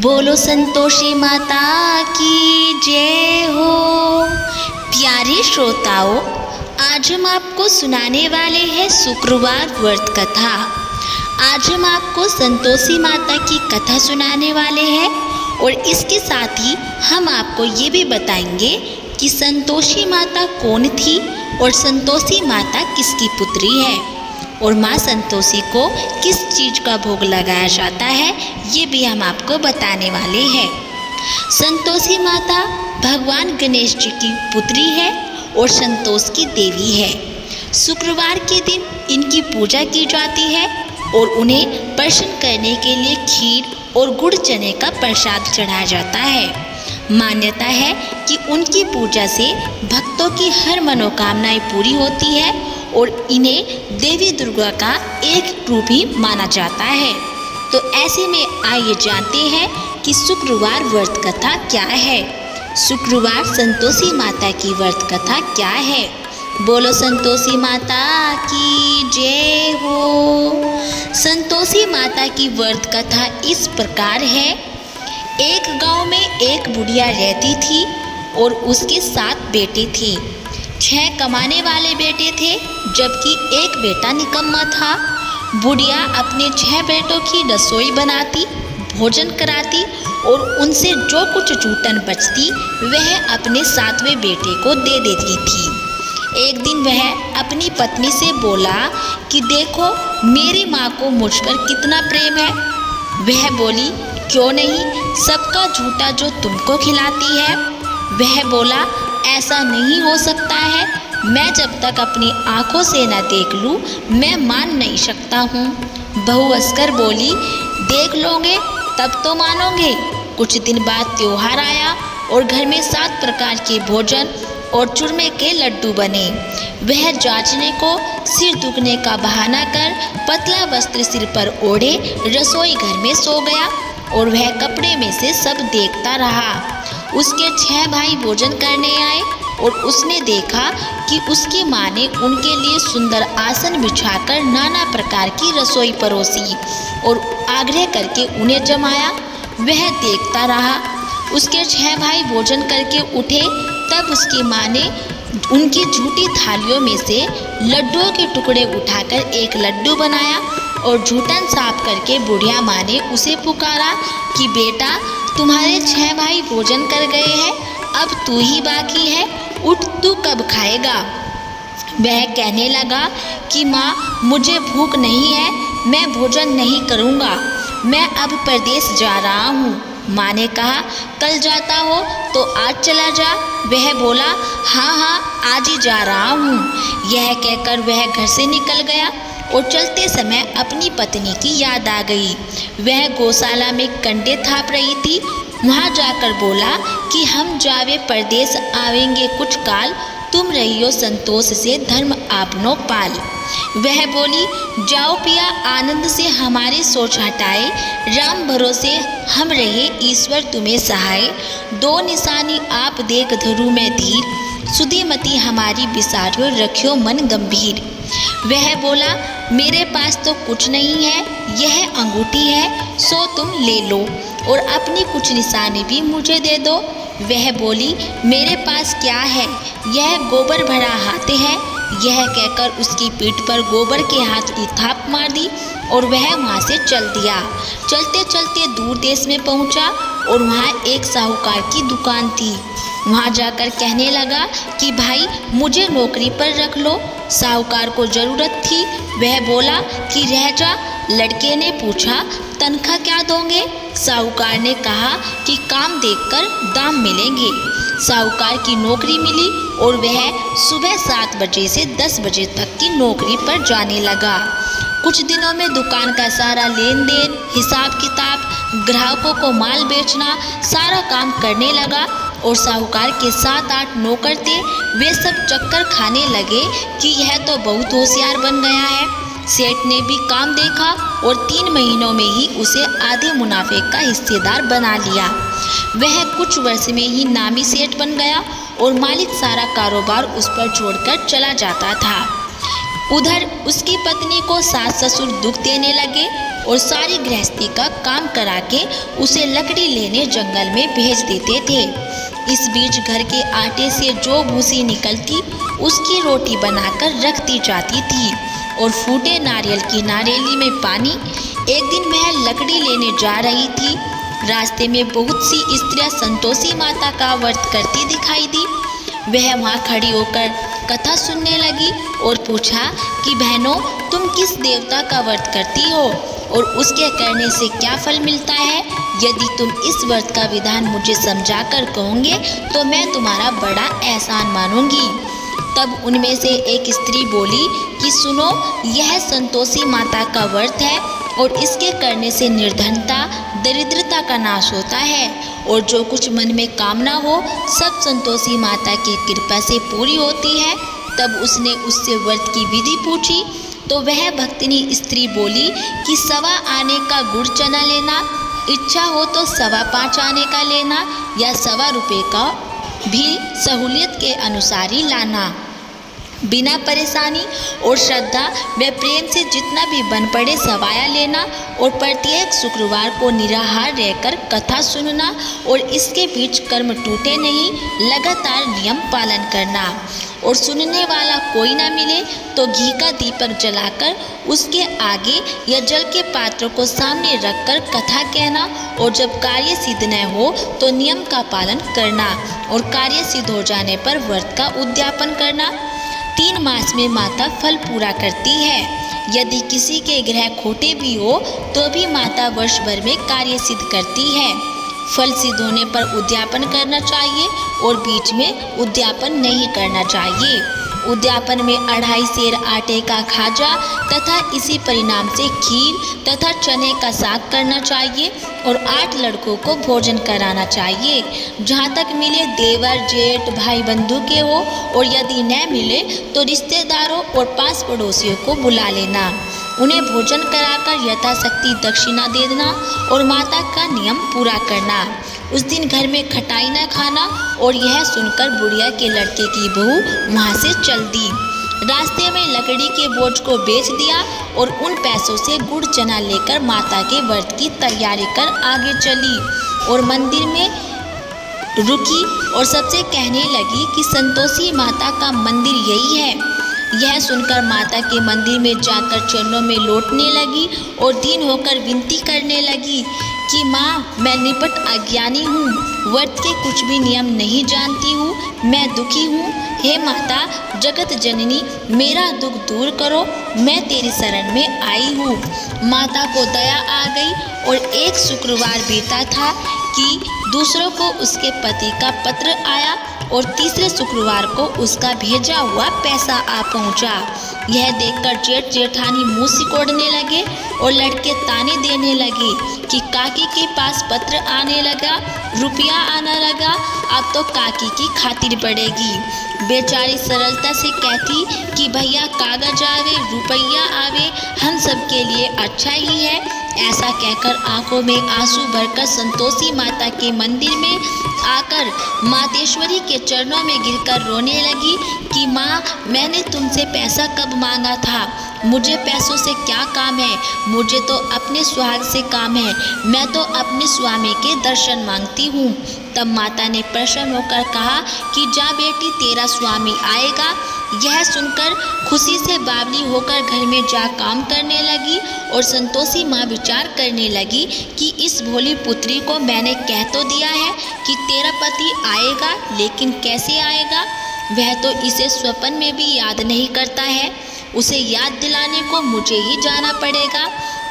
बोलो संतोषी माता की जय हो। प्यारे श्रोताओं, आज हम आपको सुनाने वाले हैं शुक्रवार व्रत कथा। आज हम आपको संतोषी माता की कथा सुनाने वाले हैं और इसके साथ ही हम आपको ये भी बताएंगे कि संतोषी माता कौन थी और संतोषी माता किसकी पुत्री है और माँ संतोषी को किस चीज़ का भोग लगाया जाता है, ये भी हम आपको बताने वाले हैं। संतोषी माता भगवान गणेश जी की पुत्री है और संतोष की देवी है। शुक्रवार के दिन इनकी पूजा की जाती है और उन्हें प्रसन्न करने के लिए खीर और गुड़ चने का प्रसाद चढ़ाया जाता है। मान्यता है कि उनकी पूजा से भक्तों की हर मनोकामनाएं पूरी होती है और इन्हें देवी दुर्गा का एक रूप ही माना जाता है। तो ऐसे में आइए जानते हैं कि शुक्रवार व्रत कथा क्या है। शुक्रवार संतोषी माता की व्रत कथा क्या है। बोलो संतोषी माता की जय हो। संतोषी माता की व्रत कथा इस प्रकार है। एक गांव में एक बुढ़िया रहती थी और उसके 7 बेटे थे। 6 कमाने वाले बेटे थे जबकि एक बेटा निकम्मा था। बुढ़िया अपने 6 बेटों की रसोई बनाती, भोजन कराती और उनसे जो कुछ जूठन बचती वह अपने 7वें बेटे को दे देती थी। एक दिन वह अपनी पत्नी से बोला कि देखो मेरी माँ को मुझ पर कितना प्रेम है। वह बोली क्यों नहीं, सबका झूठा जो तुमको खिलाती है। वह बोला ऐसा नहीं हो सकता है, मैं जब तक अपनी आँखों से न देख लूँ मैं मान नहीं सकता हूँ। बहू हंसकर बोली देख लोगे तब तो मानोगे। कुछ दिन बाद त्योहार आया और घर में 7 प्रकार के भोजन और चूरमे के लड्डू बने। वह जांचने को सिर दुखने का बहाना कर पतला वस्त्र सिर पर ओढ़े रसोई घर में सो गया और वह कपड़े में से सब देखता रहा। उसके 6 भाई भोजन करने आए और उसने देखा कि उसकी माँ ने उनके लिए सुंदर आसन बिछाकर नाना प्रकार की रसोई परोसी और आग्रह करके उन्हें जमाया। वह देखता रहा। उसके 6 भाई भोजन करके उठे तब उसकी माँ ने उनकी झूठी थालियों में से लड्डुओं के टुकड़े उठाकर एक लड्डू बनाया और झूठन साफ करके बुढ़िया माँ ने उसे पुकारा कि बेटा तुम्हारे 6 भाई भोजन कर गए हैं, अब तू ही बाकी है, उठ तू कब खाएगा। वह कहने लगा कि माँ मुझे भूख नहीं है, मैं भोजन नहीं करूँगा, मैं अब परदेश जा रहा हूँ। माँ ने कहा कल जाता हो तो आज चला जा। वह बोला हाँ आज ही जा रहा हूँ। यह कहकर वह घर से निकल गया और चलते समय अपनी पत्नी की याद आ गई। वह गौशाला में कंडे थाप रही थी। वहाँ जाकर बोला कि हम जावे परदेश आवेंगे कुछ काल, तुम रहियो संतोष से धर्म आपनो पाल। वह बोली जाओ पिया आनंद से हमारी सोच हटाए, राम भरोसे हम रहे ईश्वर तुम्हें सहाय। 2 निशानी आप देख धरू में धीर, सुधीमती हमारी बिसारियो रखियो मन गंभीर। वह बोला मेरे पास तो कुछ नहीं है, यह अंगूठी है सो तुम ले लो और अपनी कुछ निशानी भी मुझे दे दो। वह बोली मेरे पास क्या है, यह गोबर भरा हाथ है। यह कहकर उसकी पीठ पर गोबर के हाथ की थाप मार दी और वह वहाँ से चल दिया। चलते चलते दूर देश में पहुँचा और वहाँ एक साहूकार की दुकान थी। वहाँ जाकर कहने लगा कि भाई मुझे नौकरी पर रख लो। साहूकार को ज़रूरत थी। वह बोला कि रह जा। लड़के ने पूछा तनख्वाह क्या दोगे। साहूकार ने कहा कि काम देखकर दाम मिलेंगे। साहूकार की नौकरी मिली और वह सुबह 7 बजे से 10 बजे तक की नौकरी पर जाने लगा। कुछ दिनों में दुकान का सारा लेन देन, हिसाब किताब, ग्राहकों को माल बेचना, सारा काम करने लगा और साहूकार के 7-8 नौकर थे। वे सब चक्कर खाने लगे कि यह तो बहुत होशियार बन गया है। सेठ ने भी काम देखा और 3 महीनों में ही उसे आधे मुनाफे का हिस्सेदार बना लिया। वह कुछ वर्ष में ही नामी सेठ बन गया और मालिक सारा कारोबार उस पर छोड़कर चला जाता था। उधर उसकी पत्नी को सास ससुर दुख देने लगे। और सारी गृहस्थी का काम करा के उसे लकड़ी लेने जंगल में भेज देते थे। इस बीच घर के आटे से जो भूसी निकलती उसकी रोटी बनाकर रख दी जाती थी और फूटे नारियल की नारेली में पानी। एक दिन वह लकड़ी लेने जा रही थी। रास्ते में बहुत सी स्त्रियां संतोषी माता का व्रत करती दिखाई दी। वह वहाँ खड़ी होकर कथा सुनने लगी और पूछा कि बहनों, तुम किस देवता का व्रत करती हो और उसके करने से क्या फल मिलता है? यदि तुम इस व्रत का विधान मुझे समझाकर कहोगे तो मैं तुम्हारा बड़ा एहसान मानूंगी। तब उनमें से एक स्त्री बोली कि सुनो, यह संतोषी माता का व्रत है और इसके करने से निर्धनता, दरिद्रता का नाश होता है और जो कुछ मन में कामना हो सब संतोषी माता की कृपा से पूरी होती है। तब उसने उससे व्रत की विधि पूछी तो वह भक्तिनी स्त्री बोली कि 1.25 आने का गुड़ चना लेना, इच्छा हो तो 5.25 आने का लेना या 1.25 रुपये का भी सहूलियत के अनुसार ही लाना। बिना परेशानी और श्रद्धा व प्रेम से जितना भी बन पड़े सवाया लेना और प्रत्येक शुक्रवार को निराहार रहकर कथा सुनना और इसके बीच कर्म टूटे नहीं, लगातार नियम पालन करना। और सुनने वाला कोई ना मिले तो घी का दीपक जलाकर उसके आगे या जल के पात्र को सामने रखकर कथा कहना और जब कार्य सिद्ध न हो तो नियम का पालन करना और कार्य सिद्ध हो जाने पर व्रत का उद्यापन करना। 3 मास में माता फल पूरा करती है। यदि किसी के ग्रह खोटे भी हो तो भी माता वर्ष भर में कार्य सिद्ध करती है। फल सिद्ध होने पर उद्यापन करना चाहिए और बीच में उद्यापन नहीं करना चाहिए। उद्यापन में 2.5 सेर आटे का खाजा तथा इसी परिणाम से खीर तथा चने का साग करना चाहिए और 8 लड़कों को भोजन कराना चाहिए। जहाँ तक मिले देवर, जेठ, भाई बंधु के हो और यदि न मिले तो रिश्तेदारों और 5 पड़ोसियों को बुला लेना। उन्हें भोजन कराकर यथाशक्ति दक्षिणा दे देना और माता का नियम पूरा करना। उस दिन घर में खटाई न खाना। और यह सुनकर बुढ़िया के लड़के की बहू वहाँ से चल दी। रास्ते में लकड़ी के बोझ को बेच दिया और उन पैसों से गुड़ चना लेकर माता के व्रत की तैयारी कर आगे चली और मंदिर में रुकी और सबसे कहने लगी कि संतोषी माता का मंदिर यही है। यह सुनकर माता के मंदिर में जाकर चरणों में लौटने लगी और दीन होकर विनती करने लगी कि माँ, मैं निपट अज्ञानी हूँ, व्रत के कुछ भी नियम नहीं जानती हूँ, मैं दुखी हूँ। हे माता जगत जननी, मेरा दुख दूर करो, मैं तेरी शरण में आई हूँ। माता को दया आ गई और एक शुक्रवार बीता था कि दूसरों को उसके पति का पत्र आया और तीसरे शुक्रवार को उसका भेजा हुआ पैसा आ पहुंचा। यह देखकर जेठ जेठानी मुंह सिकोड़ने लगे और लड़के ताने देने लगे कि काकी के पास पत्र आने लगा, रुपया आने लगा, अब तो काकी की खातिर पड़ेगी। बेचारी सरलता से कहती कि भैया कागज आवे, रुपया आवे, हम सब के लिए अच्छा ही है। ऐसा कहकर आंखों में आंसू भरकर संतोषी माता के मंदिर में आकर मातेश्वरी के चरणों में गिरकर रोने लगी कि माँ, मैंने तुमसे पैसा कब मांगा था? मुझे पैसों से क्या काम है? मुझे तो अपने सुहाग से काम है। मैं तो अपने स्वामी के दर्शन मांगती हूँ। तब माता ने प्रसन्न होकर कहा कि जा बेटी, तेरा स्वामी आएगा। यह सुनकर खुशी से बावली होकर घर में जा काम करने लगी और संतोषी माँ विचार करने लगी कि इस भोली पुत्री को मैंने कह तो दिया है कि तेरा पति आएगा, लेकिन कैसे आएगा? वह तो इसे स्वप्न में भी याद नहीं करता है। उसे याद दिलाने को मुझे ही जाना पड़ेगा।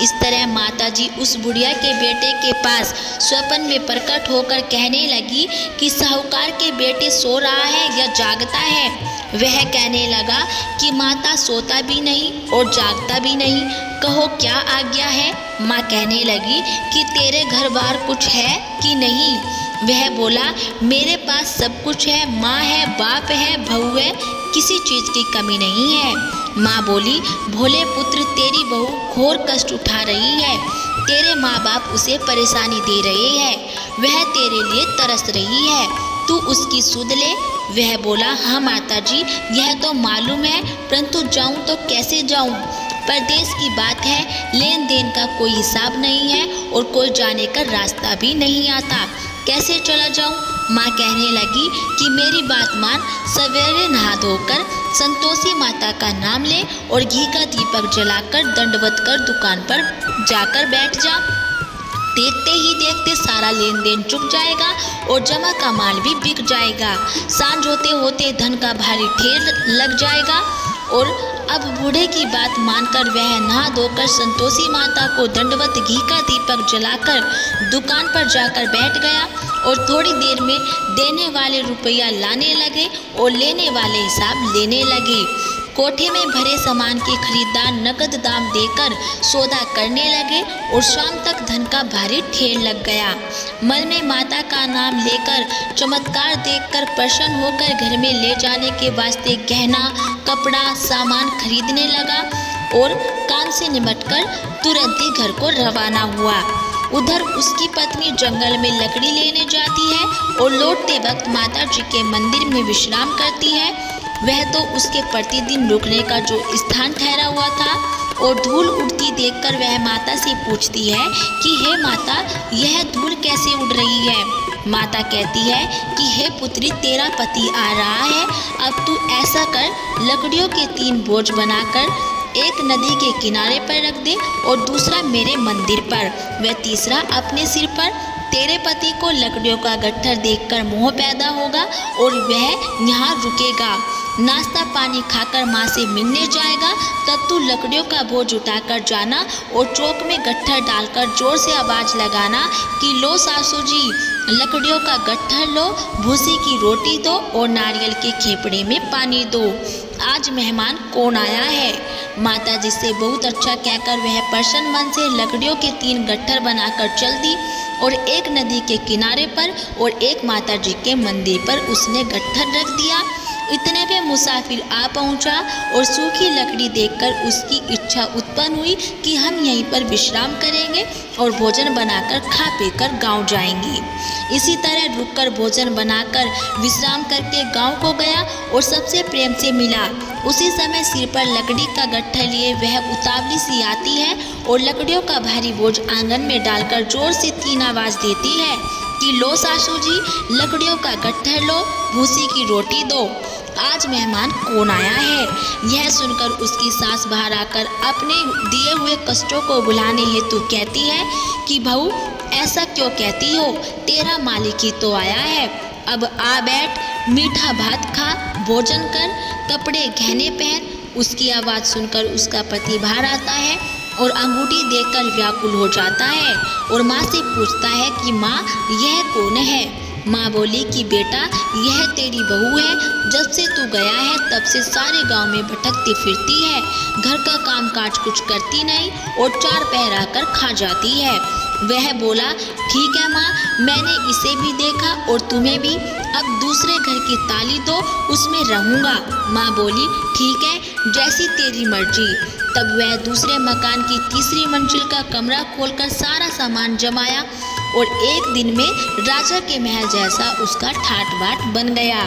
इस तरह माताजी उस बुढ़िया के बेटे के पास स्वप्न में प्रकट होकर कहने लगी कि साहूकार के बेटे सो रहा है या जागता है? वह कहने लगा कि माता सोता भी नहीं और जागता भी नहीं, कहो क्या आज्ञा है? माँ कहने लगी कि तेरे घर बार कुछ है कि नहीं? वह बोला, मेरे पास सब कुछ है, माँ है, बाप है, बहू है, किसी चीज़ की कमी नहीं है। माँ बोली, भोले पुत्र, तेरी बहू घोर कष्ट उठा रही है। तेरे माँ बाप उसे परेशानी दे रहे हैं, वह तेरे लिए तरस रही है, तू उसकी सुध ले। वह बोला, हाँ माता जी, यह तो मालूम है, परंतु जाऊँ तो कैसे जाऊँ? परदेश की बात है, लेन देन का कोई हिसाब नहीं है और कोई जाने का रास्ता भी नहीं आता, कैसे चला जाऊं? माँ कहने लगी कि मेरी बात मान, सवेरे नहा धोकर संतोषी माता का नाम ले और घी का दीपक जलाकर दंडवत कर दुकान पर जाकर बैठ जा। देखते ही देखते सारा लेन देन चुक जाएगा और जमा का माल भी बिक जाएगा। सांझ होते होते धन का भारी ढेर लग जाएगा। और अब बूढ़े की बात मानकर वह नहा धोकर संतोषी माता को दंडवत घी का दीपक जलाकर दुकान पर जाकर बैठ गया और थोड़ी देर में देने वाले रुपया लाने लगे और लेने वाले हिसाब लेने लगे। कोठे में भरे सामान के खरीदार नकद दाम देकर सौदा करने लगे और शाम तक धन का भारी ढेर लग गया। मन में माता का नाम लेकर चमत्कार देखकर प्रसन्न होकर घर में ले जाने के वास्ते गहना कपड़ा सामान खरीदने लगा और काम से निपटकर तुरंत ही घर को रवाना हुआ। उधर उसकी पत्नी जंगल में लकड़ी लेने जाती है और लौटते वक्त माता जी के मंदिर में विश्राम करती है। वह तो उसके प्रतिदिन रुकने का जो स्थान ठहरा हुआ था और धूल उड़ती देखकर वह माता से पूछती है कि हे माता, यह धूल कैसे उड़ रही है? माता कहती है कि हे पुत्री, तेरा पति आ रहा है, अब तू ऐसा कर, लकड़ियों के 3 बोझ बनाकर एक नदी के किनारे पर रख दे और दूसरा मेरे मंदिर पर व तीसरा अपने सिर पर। तेरे पति को लकड़ियों का गट्ठर देखकर मोह पैदा होगा और वह यहाँ रुकेगा। नाश्ता पानी खाकर माँ से मिलने जाएगा, तब तू लकड़ियों का बोझ उठाकर जाना और चौक में गट्ठर डालकर जोर से आवाज़ लगाना कि लो सासू जी, लकड़ियों का गट्ठर लो, भूसी की रोटी दो और नारियल के खेपड़े में पानी दो। आज मेहमान कौन आया है? माता जी से बहुत अच्छा कहकर वह प्रसन्न मन से लकड़ियों के 3 गट्ठर बनाकर चल दी और एक नदी के किनारे पर और एक माता जी के मंदिर पर उसने गट्ठर रख दिया। इतने में मुसाफिर आ पहुंचा और सूखी लकड़ी देखकर उसकी इच्छा उत्पन्न हुई कि हम यहीं पर विश्राम करेंगे और भोजन बनाकर खा पीकर गांव जाएंगे। इसी तरह रुककर भोजन बनाकर विश्राम करके गांव को गया और सबसे प्रेम से मिला। उसी समय सिर पर लकड़ी का गट्ठर लिए वह उतावली सी आती है और लकड़ियों का भारी बोझ आंगन में डालकर जोर से 3 आवाज़ देती है कि लो सासू जी, लकड़ियों का गट्ठर लो, भूसी की रोटी दो। आज मेहमान कौन आया है? यह सुनकर उसकी सास बाहर आकर अपने दिए हुए कष्टों को भुलाने हेतु कहती है कि बहू, ऐसा क्यों कहती हो? तेरा मालिक ही तो आया है। अब आ बैठ, मीठा भात खा, भोजन कर, कपड़े गहने पहन। उसकी आवाज़ सुनकर उसका पति बाहर आता है और अंगूठी देखकर व्याकुल हो जाता है और माँ से पूछता है कि माँ, यह कौन है? माँ बोली कि बेटा, यह तेरी बहू है। जब से तू गया है तब से सारे गांव में भटकती फिरती है, घर का काम काज कुछ करती नहीं और 4 पहर आकर खा जाती है। वह बोला, ठीक है माँ, मैंने इसे भी देखा और तुम्हें भी। अब दूसरे घर की ताली दो, उसमें रहूँगा। माँ बोली, ठीक है, जैसी तेरी मर्जी। तब वह दूसरे मकान की 3री मंजिल का कमरा खोलकर सारा सामान जमाया और एक दिन में राजा के महल जैसा उसका ठाट बाट बन गया।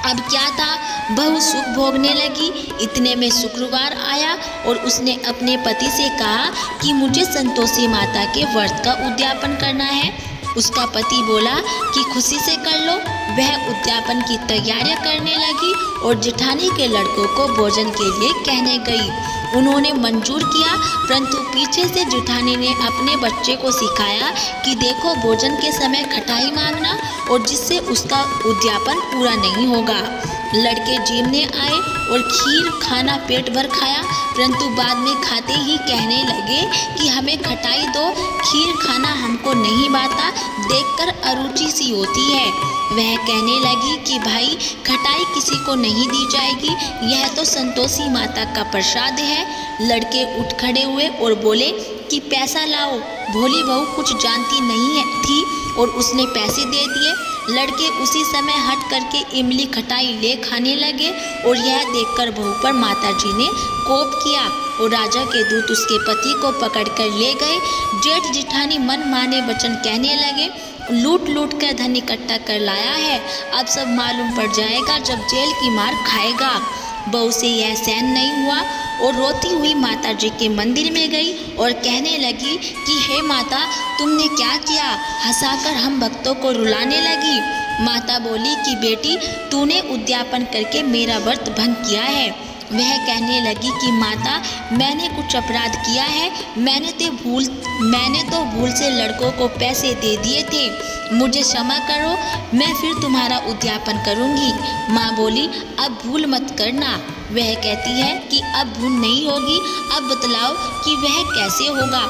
अब क्या था, बहू सुख भोगने लगी। इतने में शुक्रवार आया और उसने अपने पति से कहा कि मुझे संतोषी माता के व्रत का उद्यापन करना है। उसका पति बोला कि खुशी से कर लो। वह उद्यापन की तैयारियां करने लगी और जेठानी के लड़कों को भोजन के लिए कहने गई। उन्होंने मंजूर किया, परंतु पीछे से जेठानी ने अपने बच्चे को सिखाया कि देखो, भोजन के समय खटाई मांगना और जिससे उसका उद्यापन पूरा नहीं होगा। लड़के जीमने आए और खीर खाना पेट भर खाया, परंतु बाद में खाते ही कहने लगे कि हमें खटाई दो, खीर खाना हमको नहीं भाता, देखकर अरुचि सी होती है। वह कहने लगी कि भाई, खटाई किसी को नहीं दी जाएगी, यह तो संतोषी माता का प्रसाद है। लड़के उठ खड़े हुए और बोले कि पैसा लाओ। भोली बहू कुछ जानती नहीं थी और उसने पैसे दे दिए। लड़के उसी समय हट करके इमली खटाई ले खाने लगे और यह देखकर बहू पर माताजी ने कोप किया और राजा के दूत उसके पति को पकड़कर ले गए। जेठ जिठानी मन माने वचन कहने लगे, लूट लूट कर धन इकट्ठा कर लाया है, अब सब मालूम पड़ जाएगा जब जेल की मार खाएगा। बहू से यह सहन नहीं हुआ और रोती हुई माता जी के मंदिर में गई और कहने लगी कि हे माता, तुमने क्या किया? हंसाकर हम भक्तों को रुलाने लगी। माता बोली कि बेटी, तूने उद्यापन करके मेरा व्रत भंग किया है। वह कहने लगी कि माता, मैंने कुछ अपराध किया है। मैंने तो भूल से लड़कों को पैसे दे दिए थे। मुझे क्षमा करो, मैं फिर तुम्हारा उद्यापन करूंगी। माँ बोली, अब भूल मत करना। वह कहती है कि अब भूल नहीं होगी। अब बतलाओ कि वह कैसे होगा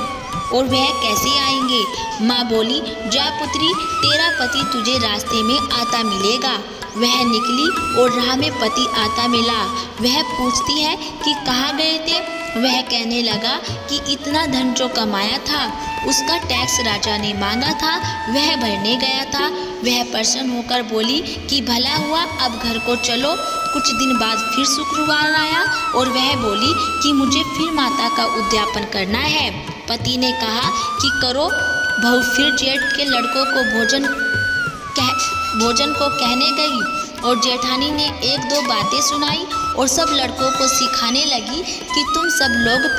और वह कैसे आएंगे? माँ बोली, जा पुत्री, तेरा पति तुझे रास्ते में आता मिलेगा। वह निकली और राह में पति आता मिला। वह पूछती है कि कहाँ गए थे? वह कहने लगा कि इतना धन जो कमाया था उसका टैक्स राजा ने मांगा था, वह भरने गया था। वह प्रसन्न होकर बोली कि भला हुआ, अब घर को चलो। कुछ दिन बाद फिर शुक्रवार आया और वह बोली कि मुझे फिर माता का उद्यापन करना है। पति ने कहा कि करो। बहू फिर जेठ के लड़कों को भोजन को कहने गई और जेठानी ने एक दो बातें सुनाई और सब लड़कों को सिखाने लगी कि तुम सब लोग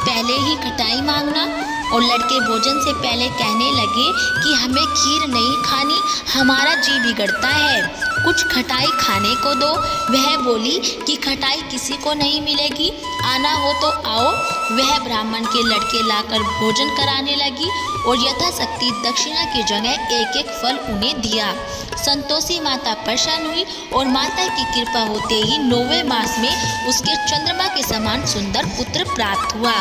पहले ही खटाई मांगना। और लड़के भोजन से पहले कहने लगे कि हमें खीर नहीं खानी, हमारा जी बिगड़ता है, कुछ खटाई खाने को दो। वह बोली कि खटाई किसी को नहीं मिलेगी, आना हो तो आओ। वह ब्राह्मण के लड़के लाकर भोजन कराने लगी और यथाशक्ति दक्षिणा की जगह एक एक फल उन्हें दिया। संतोषी माता प्रसन्न हुई और माता की कृपा होते ही 9वें मास में उसके चंद्रमा के समान सुंदर पुत्र प्राप्त हुआ।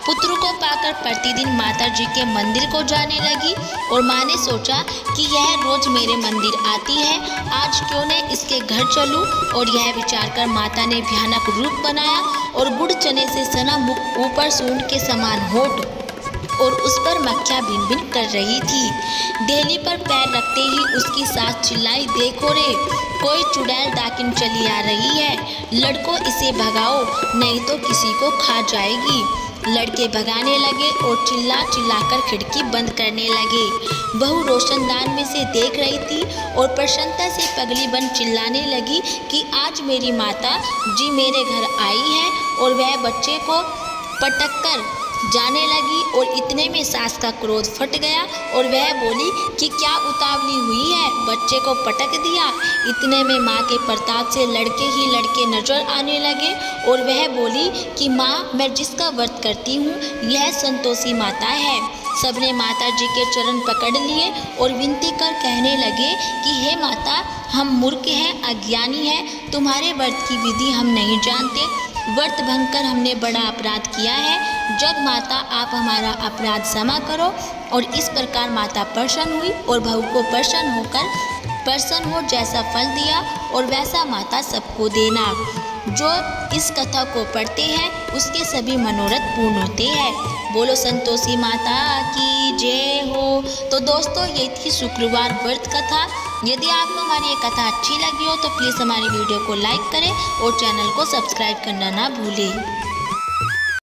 पुत्र को पाकर प्रतिदिन माता जी के मंदिर को जाने लगी और माँ ने सोचा कि यह रोज मेरे मंदिर आती है, आज क्यों न इसके घर चलूं। और यह विचार कर माता ने भयानक रूप बनाया और गुड़ चने से सना मुख, ऊपर सूंड के समान होठ और उस पर मक्खियाँ भिन भिन कर रही थी। देहली पर पैर रखते ही उसकी सास चिल्लाई, देखो रे, कोई चुड़ैल डाकिन चली आ रही है, लड़कों इसे भगाओ नहीं तो किसी को खा जाएगी। लड़के भगाने लगे और चिल्लाकर खिड़की बंद करने लगे। बहू रोशनदान में से देख रही थी और प्रसन्नता से पगली बन चिल्लाने लगी कि आज मेरी माता जी मेरे घर आई है। और वह बच्चे को पटक कर जाने लगी और इतने में सास का क्रोध फट गया और वह बोली कि क्या उतावली हुई है, बच्चे को पटक दिया। इतने में माँ के प्रताप से लड़के ही लड़के नजर आने लगे और वह बोली कि माँ, मैं जिसका व्रत करती हूँ यह संतोषी माता है। सबने माता जी के चरण पकड़ लिए और विनती कर कहने लगे कि हे माता, हम मूर्ख हैं, अज्ञानी हैं, तुम्हारे व्रत की विधि हम नहीं जानते, व्रत भंग कर हमने बड़ा अपराध किया है। जग माता, आप हमारा अपराध क्षमा करो। और इस प्रकार माता प्रसन्न हुई और बहू को प्रसन्न हो जैसा फल दिया और वैसा माता सबको देना। जो इस कथा को पढ़ते हैं उसके सभी मनोरथ पूर्ण होते हैं। बोलो संतोषी माता की जय हो। तो दोस्तों, ये थी शुक्रवार व्रत कथा। यदि आपको हमारी ये कथा अच्छी लगी हो तो प्लीज़ हमारी वीडियो को लाइक करें और चैनल को सब्सक्राइब करना ना भूलें।